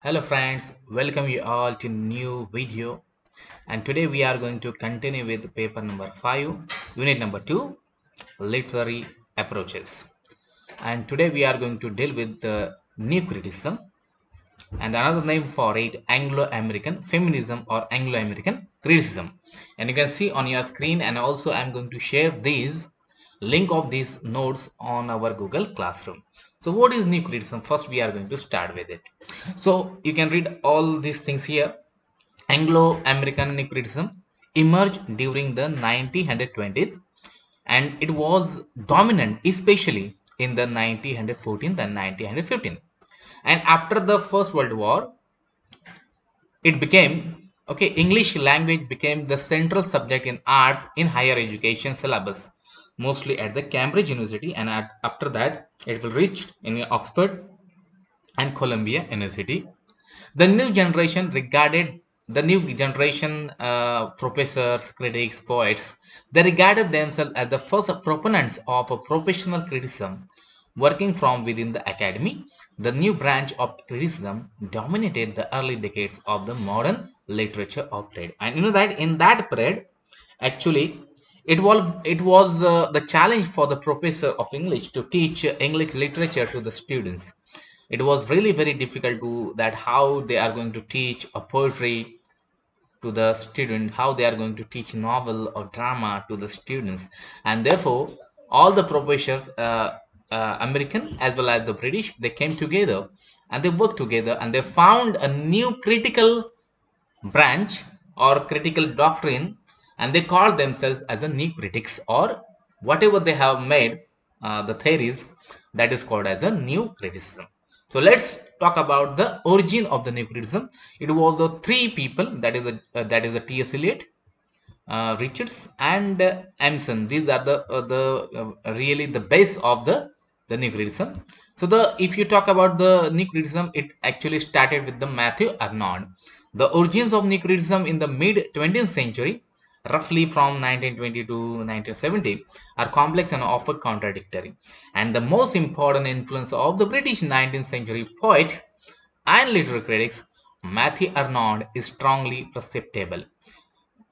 Hello friends, welcome you all to new video, and today we are going to continue with paper number 5, unit number 2, literary approaches. And today we are going to deal with the new criticism and another name for it, Anglo-American feminism or Anglo-American criticism. And you can see on your screen, and also I'm going to share these link of these notes on our Google Classroom. So what is new criticism? First we are going to start with it. So you can read all these things here. Anglo-American new criticism emerged during the 1920s, and it was dominant especially in the 1914 and 1915. And after the First World War, it became English language became the central subject in arts in higher education syllabus, mostly at the Cambridge University, and after that it will reach in Oxford and Columbia University. The new generation regarded the new generation professors, critics, poets, they regarded themselves as the first proponents of a professional criticism working from within the academy. The new branch of criticism dominated the early decades of the modern literature of trade. And you know that in that period, actually, it was the challenge for the professor of English to teach English literature to the students. It was really very difficult to that how they are going to teach a poetry to the student, how they are going to teach novel or drama to the students. And therefore all the professors, American as well as the British, they came together and they worked together and they found a new critical branch or critical doctrine, and they call themselves as a new critics, or whatever they have made, the theories, that is called as a new criticism. So let's talk about the origin of the new criticism. It was the three people, that is the T.S. Eliot, Richards, and Emerson. These are the really the base of the new criticism. So the if you talk about the new criticism, it actually started with the Matthew Arnold. The origins of new criticism in the mid 20th century, roughly from 1920 to 1970, are complex and often contradictory. And the most important influence of the British 19th century poet and literary critics, Matthew Arnold, is strongly perceptible.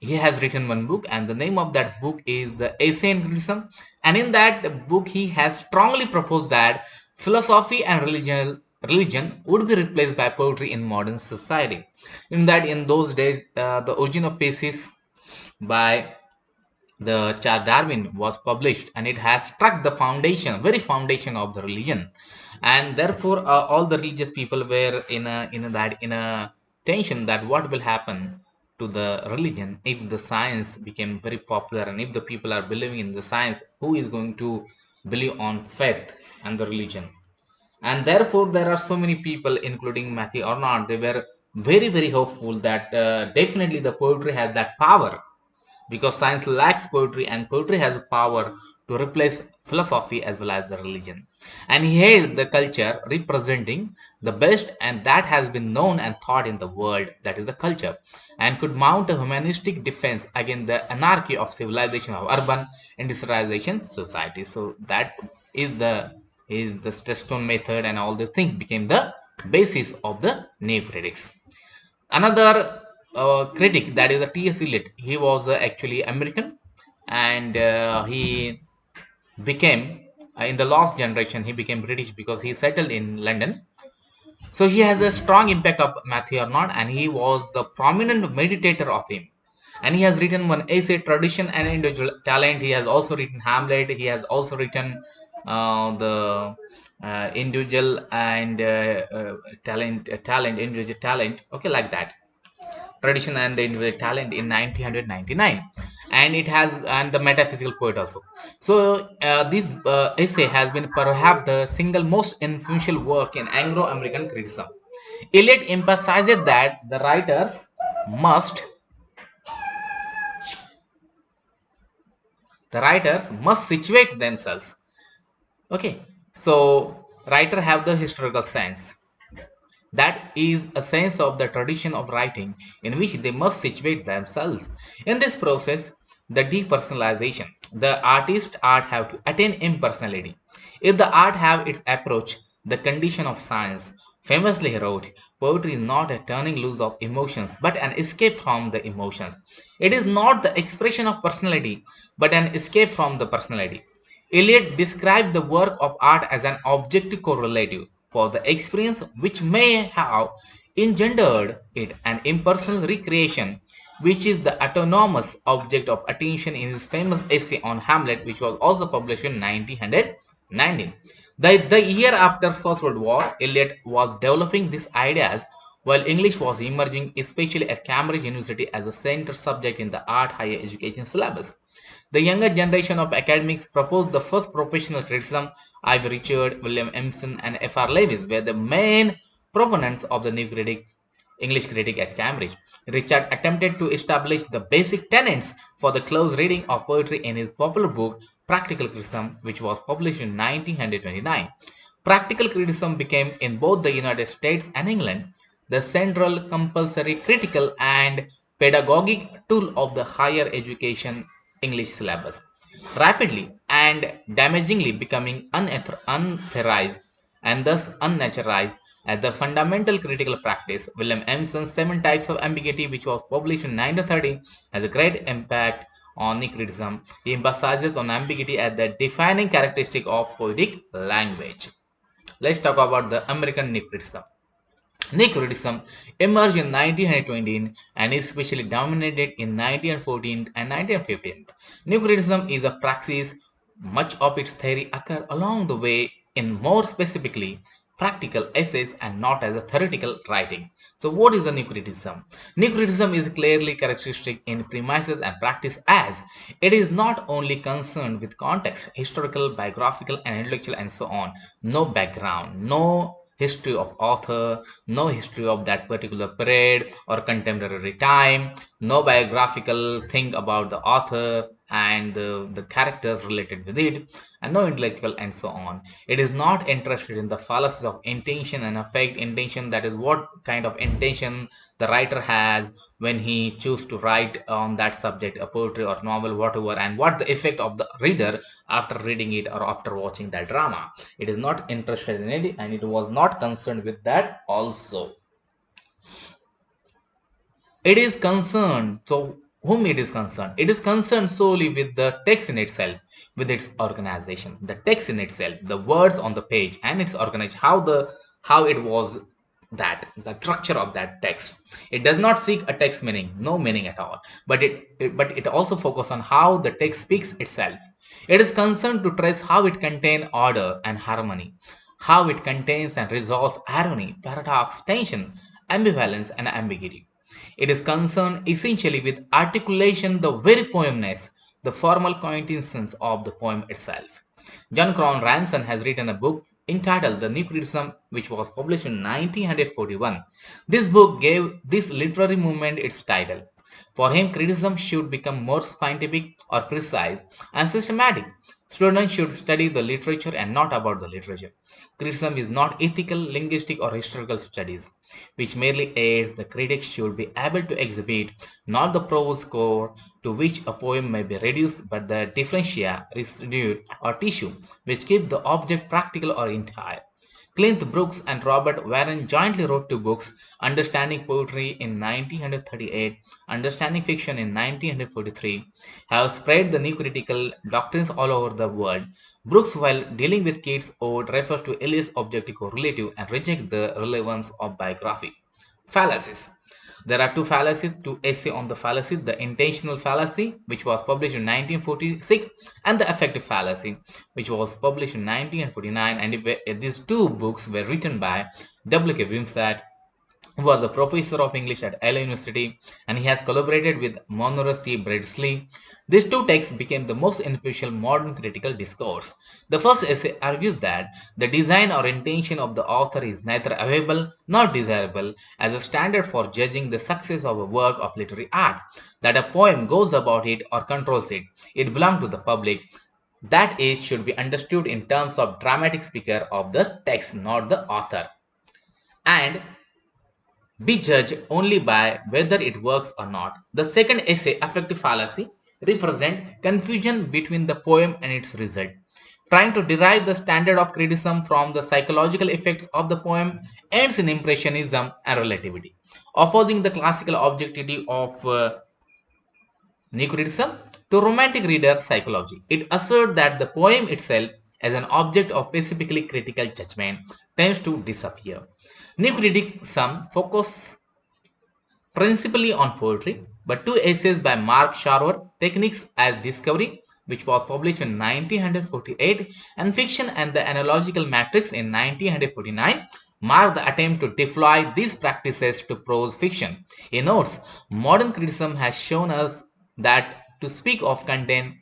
He has written one book, and the name of that book is The Essay in Criticism. And in that book he has strongly proposed that philosophy and religion would be replaced by poetry in modern society. In those days, the Origin of Species by the Charles Darwin was published, and it has struck the foundation, very foundation of the religion. And therefore all the religious people were in a tension that what will happen to the religion if the science became very popular, and if the people are believing in the science, who is going to believe on faith and the religion. And therefore there are so many people, including Matthew Arnold, they were very very hopeful that definitely the poetry has that power, because science lacks poetry and poetry has a power to replace philosophy as well as the religion. And he hailed the culture representing the best and that has been known and thought in the world, that is the culture, and could mount a humanistic defense against the anarchy of civilization of urban industrialization society. So that is the Stone method, and all these things became the basis of the new critics. Another critic, that is the T.S. Eliot, he was actually American, and he became in the last generation he became British because he settled in London. So he has a strong impact of Matthew Arnold, and he was the prominent meditator of him. And he has written one essay, Tradition and Individual Talent. He has also written Hamlet. He has also written the individual and individual talent. Okay, like that. Tradition and the Individual Talent in 1999, and it has, and the Metaphysical Poet also. So this essay has been perhaps the single most influential work in Anglo-American criticism. Eliot emphasizes that must the writers must situate themselves. Okay, so writer have the historical sense, that is a sense of the tradition of writing in which they must situate themselves. In this process, the depersonalization, the artist art have to attain impersonality. If the art have its approach, the condition of science, Famously, he wrote, "Poetry is not a turning loose of emotions, but an escape from the emotions. It is not the expression of personality, but an escape from the personality." Eliot described the work of art as an objective correlative for the experience which may have engendered it, an impersonal recreation, which is the autonomous object of attention in his famous essay on Hamlet, which was also published in 1919. The year after First World War, Eliot was developing these ideas while English was emerging, especially at Cambridge University, as a central subject in the art higher education syllabus. The younger generation of academics proposed the first professional criticism. Ivy Richard, William Emerson, and F.R. Lewis were the main proponents of the new English critic at Cambridge. Richard attempted to establish the basic tenets for the close reading of poetry in his popular book Practical Criticism, which was published in 1929. Practical criticism became, in both the United States and England, the central compulsory critical and pedagogic tool of the higher education English syllabus, rapidly and damagingly becoming unauthorized and thus unnaturalized as the fundamental critical practice. William Emerson's Seven Types of Ambiguity, which was published in 1930, has a great impact on criticism. He emphasizes on ambiguity as the defining characteristic of poetic language. Let's talk about the American criticism. Nuclearism emerged in 1920 and especially dominated in 1914 and 1915. Nuclearism is a praxis. Much of its theory occur along the way in more specifically practical essays and not as a theoretical writing. So what is the Nuclearism? Nuclearism is clearly characteristic in premises and practice as it is not only concerned with context, historical, biographical and intellectual and so on. No background, no history of author, no history of that particular period or contemporary time, no biographical thing about the author and the characters related with it, and no intellectual and so on. It is not interested in the fallacies of intention and affect. Intention, that is what kind of intention the writer has when he chooses to write on that subject, a poetry or novel, whatever, and what the effect of the reader after reading it or after watching that drama. It is not interested in it and it was not concerned with that also. It is concerned, so whom it is concerned? It is concerned solely with the text in itself, with its organization. The text in itself, the words on the page and its organized, how it was, that the structure of that text. It does not seek a text meaning, no meaning at all, but it also focuses on how the text speaks itself. It is concerned to trace how it contains order and harmony, how it contains and resolves irony, paradox, tension, ambivalence, and ambiguity. It is concerned essentially with articulation, the very poemness, the formal quintessence of the poem itself. John Crown Ranson has written a book entitled The Nuclearism, which was published in 1941. This book gave this literary movement its title. For him, criticism should become more scientific or precise and systematic. Students should study the literature and not about the literature. Criticism is not ethical, linguistic, or historical studies, which merely aids the critic should be able to exhibit not the prose core to which a poem may be reduced, but the differentia, residue, or tissue, which keep the object practical or entire. Clint Brooks and Robert Warren jointly wrote two books, Understanding Poetry in 1938, Understanding Fiction in 1943, have spread the new critical doctrines all over the world. Brooks, while dealing with Keats' ode, refers to Eliot's objective correlative and rejects the relevance of biography. Fallacies. There are two fallacies, two essays on the fallacy, the intentional fallacy, which was published in 1946, and the affective fallacy, which was published in 1949. And these two books were written by W.K. Wimsatt, who was a professor of English at Yale University, and he has collaborated with Monroe C. Bradley. These two texts became the most influential modern critical discourse. The first essay argues that the design or intention of the author is neither available nor desirable as a standard for judging the success of a work of literary art, that a poem goes about it or controls it. It belongs to the public. That is, should be understood in terms of dramatic speaker of the text, not the author, and be judged only by whether it works or not. The second essay, Affective Fallacy, represents confusion between the poem and its result. Trying to derive the standard of criticism from the psychological effects of the poem ends in impressionism and relativity, opposing the classical objectivity of Nuclearism to romantic reader psychology. It asserts that the poem itself, as an object of specifically critical judgment, tends to disappear. Nuclearism focuses principally on poetry, but two essays by Mark Sharver, Techniques as Discovery, which was published in 1948, and Fiction and the Analogical Matrix in 1949, mark the attempt to deploy these practices to prose fiction. He notes, modern criticism has shown us that to speak of content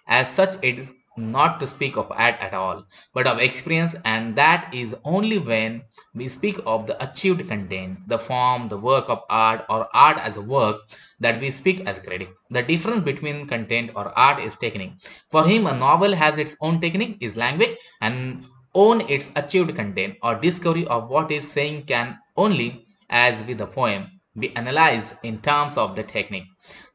as such, it is not to speak of art at all, but of experience, and that is only when we speak of the achieved content, the form, the work of art, or art as a work, that we speak as critic. The difference between content or art is technique. For him, a novel has its own technique, is language, and own its achieved content or discovery of what is saying can only, as with the poem, be analyzed in terms of the technique.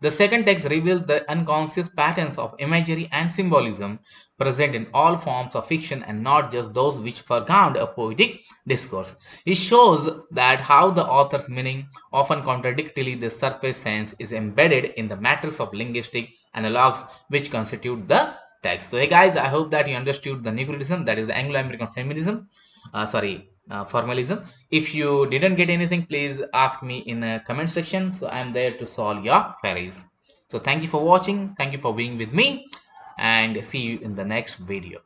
The second text reveals the unconscious patterns of imagery and symbolism present in all forms of fiction and not just those which foreground a poetic discourse. It shows that how the author's meaning, often contradictorily the surface sense, is embedded in the matrix of linguistic analogues which constitute the text. So, hey guys, I hope that you understood the Negroism, that is the Anglo-American feminism. Formalism. If you didn't get anything, please ask me in a comment section. So I'm there to solve your queries. So thank you for watching. Thank you for being with me, and see you in the next video.